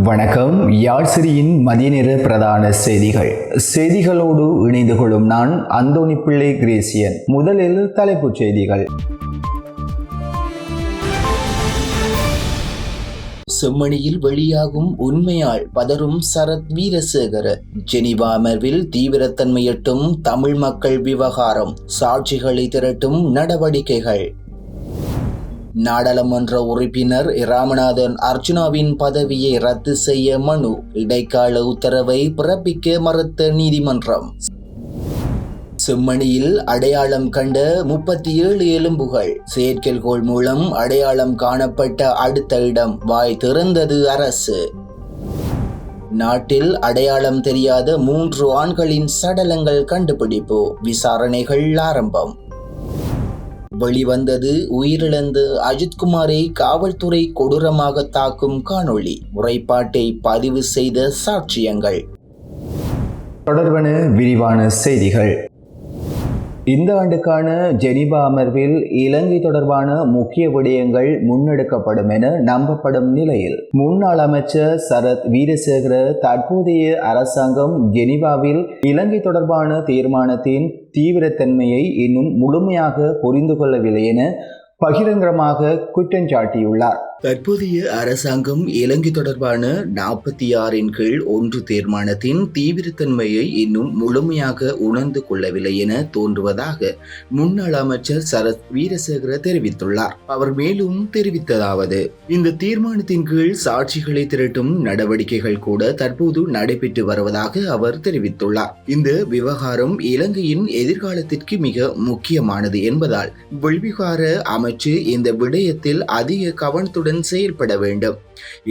வணக்கம். யாழ்சிரியின் மதிய நேர பிரதான செய்திகளோடு இணைந்து கொள்ளும் நான் அந்தோணி பிள்ளை கிரேசியன். முதலில் தலைப்புச் செய்திகள். செம்மணியில் வெளியாகும் உண்மையால் பதறும் சரத் வீரசேகர. ஜெனீவா அமர்வில் தீவிரத்தன்மையட்டும் தமிழ் மக்கள் விவகாரம், சாட்சிகளை திரட்டும் நடவடிக்கைகள். நாடாளுமன்ற உறுப்பினர் ராமநாதன் அர்ச்சுனாவின் பதவியை ரத்து செய்ய மனு, இடைக்கால உத்தரவை பிறப்பிக்க மறுத்த நீதிமன்றம். செம்மணியில் அடையாளம் கண்ட 37 எலும்புகள், செயற்கைக்கோள் மூலம் அடையாளம் காணப்பட்ட அடுத்த இடம், வாய் திறந்தது அரசு. நாட்டில் அடையாளம் தெரியாத 3 ஆண்களின் சடலங்கள் கண்டுபிடிப்பு, விசாரணைகள் ஆரம்பம். வெளிவந்தது உயிரிழந்த அஜித்குமாரை காவல்துறை கொடூரமாக தாக்கும் காணொளி, முறைப்பாட்டை பதிவு செய்த சாட்சியங்கள். தொடர்பான விரிவான செய்திகள். இந்த ஆண்டுக்கான ஜெனீவா அமர்வில் இலங்கை தொடர்பான முக்கிய விடயங்கள் முன்னெடுக்கப்படும் என நம்பப்படும் நிலையில், முன்னாள் அமைச்சர் சரத் வீரசேகர தற்போதைய அரசாங்கம் ஜெனீவாவில் இலங்கை தொடர்பான தீர்மானத்தின் தீவிரத்தன்மையை இன்னும் முழுமையாக புரிந்து கொள்ளவில்லை என பகிரங்கமாக குற்றஞ்சாட்டியுள்ளார். தற்போதைய அரசாங்கம் இலங்கை தொடர்பான 46 கீழ் 1 தீர்மானத்தின் தீவிரத்தன்மையை இன்னும் முழுமையாக உணர்ந்து கொள்ளவில்லை என தோன்றுவதாக முன்னாள் அமைச்சர் சரத் வீரசேகர தெரிவித்துள்ளார். அவர் மேலும் தெரிவித்ததாவது, இந்த தீர்மானத்தின் கீழ் சாட்சிகளை திரட்டும் நடவடிக்கைகள் கூட தற்போது நடைபெற்று வருவதாக அவர் தெரிவித்துள்ளார். இந்த விவகாரம் இலங்கையின் எதிர்காலத்திற்கு மிக முக்கியமானது என்பதால் வெளிவிகார அமைச்சு இந்த விடயத்தில் அதிக கவனத்துடன் செயல்பட வேண்டும்.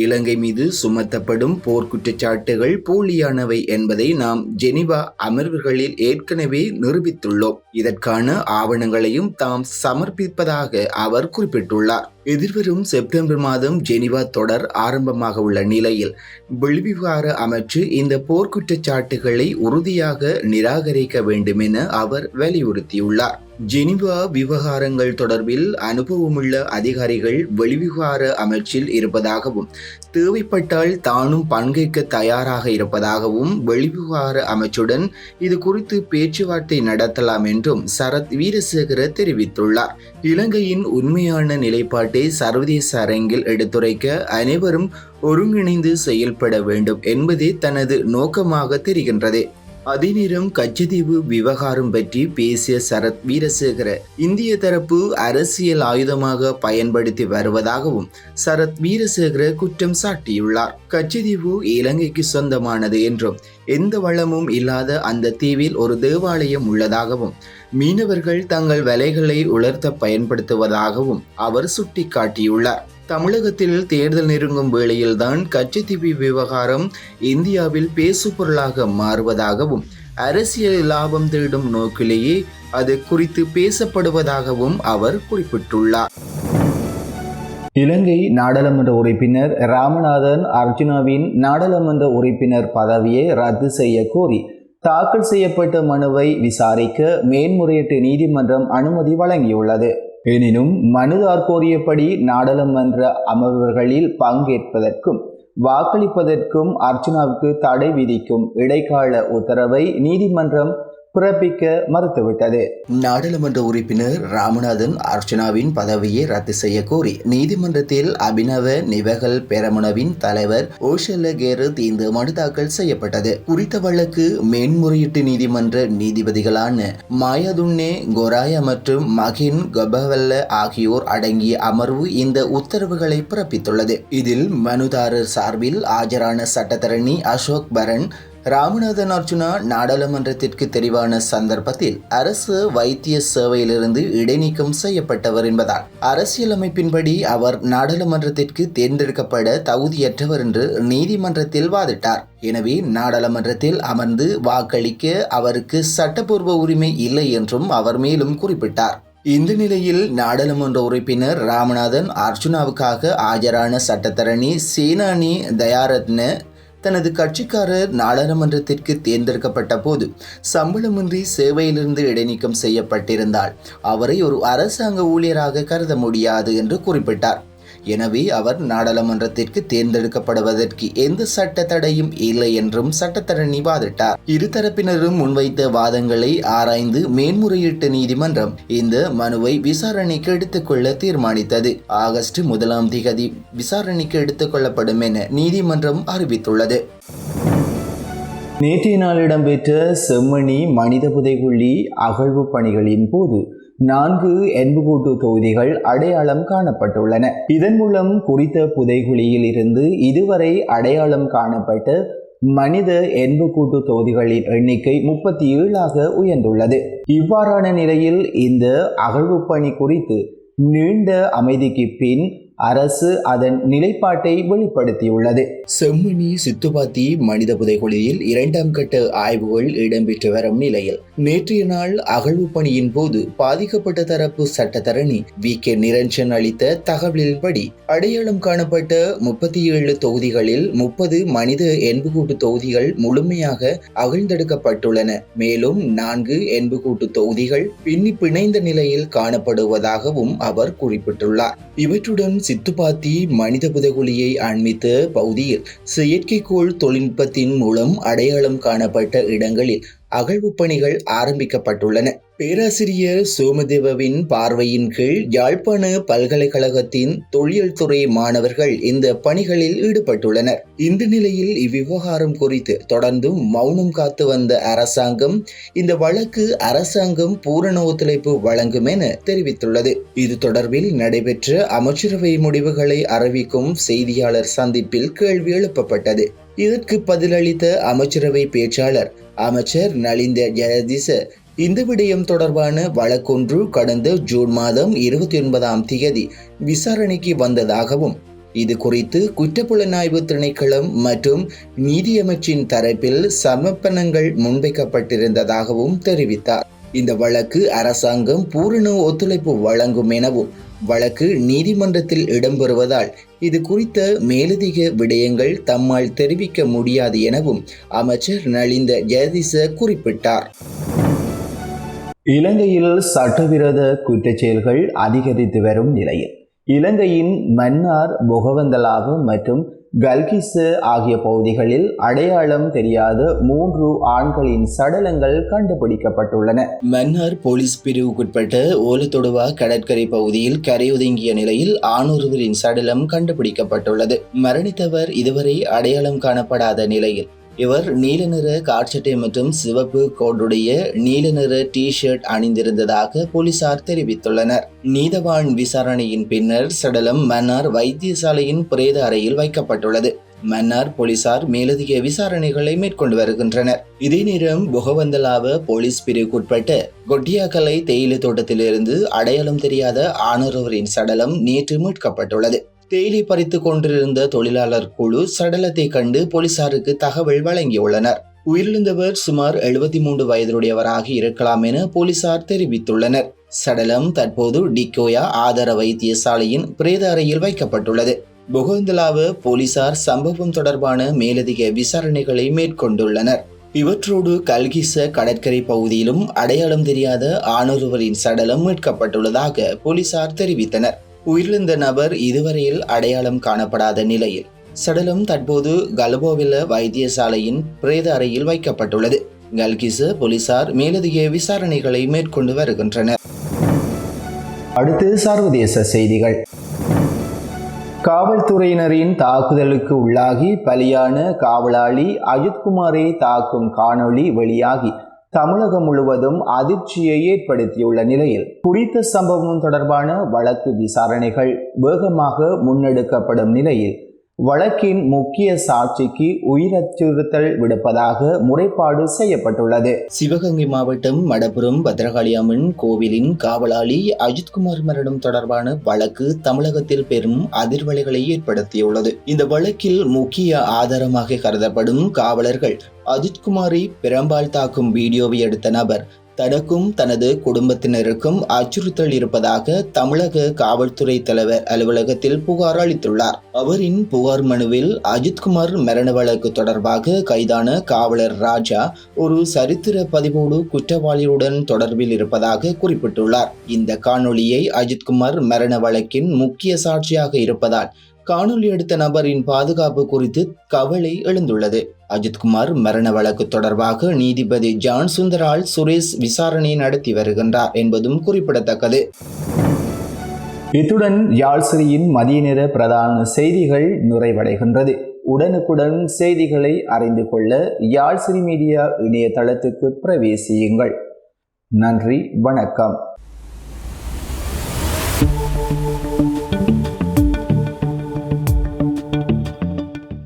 இலங்கை மீது சுமத்தப்படும் போர் குற்றச்சாட்டுகள் போலியானவை என்பதை நாம் ஜெனீவா அமர்வுகளில் ஏற்கனவே நிரூபித்துள்ளோம். இதற்கான ஆவணங்களையும் தாம் சமர்ப்பிப்பதாக அவர் குறிப்பிட்டுள்ளார். எதிர்வரும் செப்டம்பர் மாதம் ஜெனீவா தொடர் ஆரம்பமாக உள்ள நிலையில் வெளிவிவகார அமைச்சு இந்த போர்க்குற்றச்சாட்டுகளை உறுதியாக நிராகரிக்க வேண்டும் என அவர் வலியுறுத்தியுள்ளார். ஜெனீவா விவகாரங்கள் தொடர்பில் அனுபவமுள்ள அதிகாரிகள் வெளிவிவகார அமைச்சில் இருப்பதாகவும், தேவைப்பட்டால் தானும் பங்கேற்க தயாராக இருப்பதாகவும் வெளிவிவகார அமைச்சுடன் இது குறித்து பேச்சுவார்த்தை நடத்தலாம் என்றும் சரத் வீரசேகர தெரிவித்துள்ளார். இலங்கையின் உண்மையான நிலைப்பாட்டை சர்வதேச அரங்கில் எடுத்துரைக்க அனைவரும் ஒருங்கிணைந்து செயல்பட வேண்டும் என்பதே தனது நோக்கமாக தெரிகின்றது. அதே நேரம் கச்சத்தீவு விவகாரம் பற்றி பேசிய சரத் வீரசேகர இந்திய தரப்பு அரசியல் ஆயுதமாக பயன்படுத்தி வருவதாகவும் சரத் வீரசேகர குற்றம் சாட்டியுள்ளார். கச்சத்தீவு இலங்கைக்கு சொந்தமானது என்றும், எந்த வளமும் இல்லாத அந்த தீவில் ஒரு தேவாலயம் உள்ளதாகவும், மீனவர்கள் தங்கள் வலைகளை உலர்த்த பயன்படுத்துவதாகவும் அவர் சுட்டிக்காட்டியுள்ளார். தமிழகத்தில் தேர்தல் நெருங்கும் வேளையில்தான் கச்சத்தீவு விவகாரம் இந்தியாவில் பேசுபொருளாக மாறுவதாகவும், அரசியல் லாபம் தேடும் நோக்கிலேயே அது குறித்து பேசப்படுவதாகவும் அவர் குறிப்பிட்டுள்ளார். இலங்கை நாடாளுமன்ற உறுப்பினர் ராமநாதன் அர்ச்சுனாவின் நாடாளுமன்ற உறுப்பினர் பதவியை ரத்து செய்ய கோரி தாக்கல் செய்யப்பட்ட மனுவை விசாரிக்க மேன்முறையீட்டு நீதிமன்றம் அனுமதி வழங்கியுள்ளது. எனினும் மனுதார் கோரியபடி நாடாளுமன்ற அமர்வுகளில் பங்கேற்பதற்கும் வாக்களிப்பதற்கும் அர்ச்சுனாவுக்கு தடை விதிக்கும் இடைக்கால உத்தரவை நீதிமன்றம் பிறப்பிக்க மறுத்துவிட்டது. நாடாளுமன்ற உறுப்பினர் ராமநாதன் அர்ச்சுனாவின் பதவியை ரத்து செய்ய கோரி நீதிமன்றத்தில் அபினவ நிவகல் பெரமுனவின் தலைவர் ஓஷல்ல கேரத் இந்த மனு தாக்கல் செய்யப்பட்டது. குறித்த வழக்கு மேன்முறையீட்டு நீதிமன்ற நீதிபதிகளான மாயதுன்னே கொராய மற்றும் மகின் கபவல்ல ஆகியோர் அடங்கிய அமர்வு இந்த உத்தரவுகளை பிறப்பித்துள்ளது. இதில் மனுதாரர் சார்பில் ஆஜரான சட்டத்தரணி அசோக் பரன், ராமநாதன் அர்ச்சுனா நாடாளுமன்றத்திற்கு தெரிவான சந்தர்ப்பத்தில் அரசு வைத்திய சேவையிலிருந்து இடைநீக்கம் செய்யப்பட்டவர் என்பதால் அரசியலமைப்பின்படி அவர் நாடாளுமன்றத்திற்கு தேர்ந்தெடுக்கப்பட தகுதியற்றவர் என்று நீதிமன்றத்தில் வாதிட்டார். எனவே நாடாளுமன்றத்தில் அமர்ந்து வாக்களிக்க அவருக்கு சட்டப்பூர்வ உரிமை இல்லை என்றும் அவர் மேலும் குறிப்பிட்டார். இந்த நிலையில் நாடாளுமன்ற உறுப்பினர் ராமநாதன் அர்ச்சுனாவுக்காக ஆஜரான சட்டத்தரணி சேனானி தயாரத்ன தனது கட்சிக்காரர் நாடாளுமன்றத்திற்கு தேர்ந்தெடுக்கப்பட்ட போது சம்பளமின்றி சேவையிலிருந்து இடைநீக்கம் செய்யப்பட்டிருந்தால் அவரை ஒரு அரசாங்க ஊழியராக கருத முடியாது என்று குறிப்பிட்டார். எனவே அவர் நாடாளுமன்றத்திற்கு தேர்ந்தெடுக்கப்படுவதற்கு எந்த சட்ட தடையும் இல்லை என்றும் சட்டத்தரணி வாதிட்டார். இருதரப்பினரும் முன்வைத்த வாதங்களை ஆராய்ந்து மேன்முறையீட்டு நீதிமன்றம் இந்த மனுவை விசாரணைக்கு எடுத்துக்கொள்ள தீர்மானித்தது. ஆகஸ்ட் 1 விசாரணைக்கு எடுத்துக் கொள்ளப்படும் என நீதிமன்றம் அறிவித்துள்ளது. நேற்றைய நாள் இடம்பெற்ற செம்மணி மனித புதைகுழி அகழ்வு பணிகளின் போது 4 எண்புக்கூட்டு தொகுதிகள் அடையாளம் காணப்பட்டுள்ளன. இதன் மூலம் குறித்த புதைகுழியில் இருந்து இதுவரை அடையாளம் காணப்பட்ட மனித எண்புக்கூட்டு தொகுதிகளின் எண்ணிக்கை 37 உயர்ந்துள்ளது. இவ்வாறான நிலையில் இந்த அகழ்வு பணி குறித்து நீண்ட அமைதிக்கு பின் அரசு அதன் நிலைப்பாட்டை வெளிப்படுத்தியுள்ளது. செம்மணி சித்துப்பாத்தி மனித புதைகுழியில் 2ஆம் கட்ட ஆய்வுகள் இடம்பெற்று வரும் நிலையில் நேற்றைய நாள் அகழ்வு பணியின் போது பாதிக்கப்பட்ட தரப்பு சட்டத்தரணி VK நிரஞ்சன் அளித்த தகவலின்படி அடையாளம் காணப்பட்ட 37 தொகுதிகளில் 30 மனித எண்புக்கூட்டு தொகுதிகள் முழுமையாக அகழ்ந்தெடுக்கப்பட்டுள்ளன. மேலும் 4 எண்புக்கூட்டு தொகுதிகள் பின்னி பிணைந்த நிலையில் காணப்படுவதாகவும் அவர் குறிப்பிட்டுள்ளார். இவற்றுடன் சித்துப்பாத்தி மனித புதைகுழியை அண்மித்த பகுதியில் செயற்கைக்கோள் தொழில்நுட்பத்தின் மூலம் அடையாளம் காணப்பட்ட இடங்களில் அகழ்வு பணிகள் ஆரம்பிக்கப்பட்டுள்ளன. பேராசிரியர் சோமதேவவின் பார்வையின் கீழ் யாழ்ப்பாண பல்கலைக்கழகத்தின் தொழில் துறை மாணவர்கள் இந்த பணிகளில் ஈடுபட்டுள்ளனர். இந்த நிலையில் இவ்விவகாரம் குறித்து தொடர்ந்தும் மௌனம் காத்து வந்த அரசாங்கம் இந்த வழக்கு அரசாங்கம் பூரண ஒத்துழைப்பு வழங்கும் என தெரிவித்துள்ளது. இது தொடர்பில் நடைபெற்ற அமைச்சரவை முடிவுகளை அறிவிக்கும் செய்தியாளர் சந்திப்பில் கேள்வி எழுப்பப்பட்டது. இதற்கு பதிலளித்த அமைச்சரவை பேச்சாளர் அமைச்சர் நலிந்த ஜெயதிச இந்த விடயம் தொடர்பான வழக்கொன்று கடந்த ஜூன் மாதம் 29 விசாரணைக்கு வந்ததாகவும் இது குறித்து குற்றப்புலனாய்வு திணைக்களம் மற்றும் நீதியமைச்சின் தரப்பில் சமர்ப்பணங்கள் முன்வைக்கப்பட்டிருந்ததாகவும் தெரிவித்தார். இந்த வழக்கு அரசாங்கம் பூரண ஒத்துழைப்பு வழங்கும் எனவும் வழக்கு நீதிமன்றத்தில் இடம்பெறுவதால் இது குறித்த மேலதிக விடயங்கள் தம்மால் தெரிவிக்க முடியாது எனவும் அமைச்சர் நலிந்த ஜெயதிச குறிப்பிட்டார். இலங்கையில் சட்டவிரோத குற்றச் செயல்கள் அதிகரித்து வரும் நிலையில் இலங்கையின் மன்னார், பொகவந்தலாவு மற்றும் கல்கிசு ஆகிய பகுதிகளில் அடையாளம் தெரியாத 3 ஆண்களின் சடலங்கள் கண்டுபிடிக்கப்பட்டுள்ளன. மன்னார் போலீஸ் பிரிவுக்குட்பட்ட ஓலத்தொடுவா கடற்கரை பகுதியில் கரையொதுங்கிய நிலையில் ஆணொருவரின் சடலம் கண்டுபிடிக்கப்பட்டுள்ளது. மரணித்தவர் இதுவரை அடையாளம் காணப்படாத நிலையில் இவர் நீல நிற காட்சட்டை மற்றும் சிவப்பு கோடுடைய நீல நிற டி-ஷர்ட் அணிந்திருந்ததாக போலீசார் தெரிவித்துள்ளனர். நீதவான் விசாரணையின் பின்னர் சடலம் மன்னார் வைத்தியசாலையின் பிரேத அறையில் வைக்கப்பட்டுள்ளது. மன்னார் போலீசார் மேலதிக விசாரணைகளை மேற்கொண்டு வருகின்றனர். இதே நேரம் பொகவந்தலாவ போலீஸ் பிரிவுக்குட்பட்ட கொட்டியாக்கலை தேயிலை தோட்டத்திலிருந்து அடையாளம் தெரியாத ஆணொருவரின் சடலம் நேற்று மீட்கப்பட்டுள்ளது. தேயிலை பறித்து கொண்டிருந்த தொழிலாளர் குழு சடலத்தை கண்டு போலீசாருக்கு தகவல் வழங்கியுள்ளனர். உயிரிழந்தவர் சுமார் 73 வயதுடையவராக இருக்கலாம் என போலீசார் தெரிவித்துள்ளனர். சடலம் தற்போது டிக்கோயா ஆதார வைத்தியசாலையின் பிரேத அறையில் வைக்கப்பட்டுள்ளது. பொகவந்தலாவ போலீசார் சம்பவம் தொடர்பான மேலதிக விசாரணைகளை மேற்கொண்டுள்ளனர். இவற்றோடு கல்கிச கடற்கரை பகுதியிலும் அடையாளம் தெரியாத ஆணொருவரின் சடலம் மீட்கப்பட்டுள்ளதாக போலீசார் தெரிவித்தனர். உயிரிழந்த நபர் இதுவரையில் அடையாளம் காணப்படாத நிலையில் சடலம் தற்போது கலபோவில வைத்தியசாலையின் பிரேத அறையில் வைக்கப்பட்டுள்ளது. கல்கிச போலீசார் மேலதிக விசாரணைகளை மேற்கொண்டு வருகின்றனர். அடுத்து சர்வதேச செய்திகள். காவல்துறையினரின் தாக்குதலுக்கு உள்ளாகி பலியான காவலாளி அஜித்குமாரை தாக்கும் காணொளி வெளியாகி தமிழகம் முழுவதும் அதிர்ச்சியை ஏற்படுத்தியுள்ள நிலையில் குறித்த சம்பவம் தொடர்பான வழக்கு விசாரணைகள் வேகமாக முன்னெடுக்கப்படும் நிலையில் வழக்கின் முக்கிய சாட்சிக்கு உயிர் அச்சுறுத்தல் விடுப்பதாக முறைப்பாடு செய்யப்பட்டுள்ளது. சிவகங்கை மாவட்டம் மடப்புரம் பத்ரகாளியம்மன் கோவிலின் காவலாளி அஜித்குமார் மரணம் தொடர்பான வழக்கு தமிழகத்தில் பெரும் அதிர்வலைகளை ஏற்படுத்தியுள்ளது. இந்த வழக்கில் முக்கிய ஆதாரமாக கருதப்படும் காவலர்கள் அஜித்குமாரை பிரம்பால் தாக்கும் வீடியோவை எடுத்த நபர் தனக்கும் தனது குடும்பத்தினருக்கும் அச்சுறுத்தல் இருப்பதாக தமிழக காவல்துறை தலைவர் அலுவலகத்தில் புகார் அளித்துள்ளார். அவரின் புகார் மனுவில் அஜித்குமார் மரண வழக்கு தொடர்பாக கைதான காவலர் ராஜா ஒரு சரித்திர பதிவோடு குற்றவாளியுடன் தொடர்பில் இருப்பதாக குறிப்பிட்டுள்ளார். இந்த காணொளியை அஜித்குமார் மரண வழக்கின் முக்கிய சாட்சியாக இருப்பதால் காணொலி எடுத்த நபரின் பாதுகாப்பு குறித்து கவலை எழுந்துள்ளது. அஜித்குமார் மரண வழக்கு தொடர்பாக நீதிபதி ஜான் சுந்தரால் சுரேஷ் விசாரணை நடத்தி வருகின்றார் என்பதும் குறிப்பிடத்தக்கது. இத்துடன் யாழ்சிரியின் மதிய நேர பிரதான செய்திகள் நிறைவடைகின்றது. உடனுக்குடன் செய்திகளை அறிந்து கொள்ள யாழ்சிரி மீடியா இணையதளத்துக்கு பிரவேசியுங்கள். நன்றி, வணக்கம்.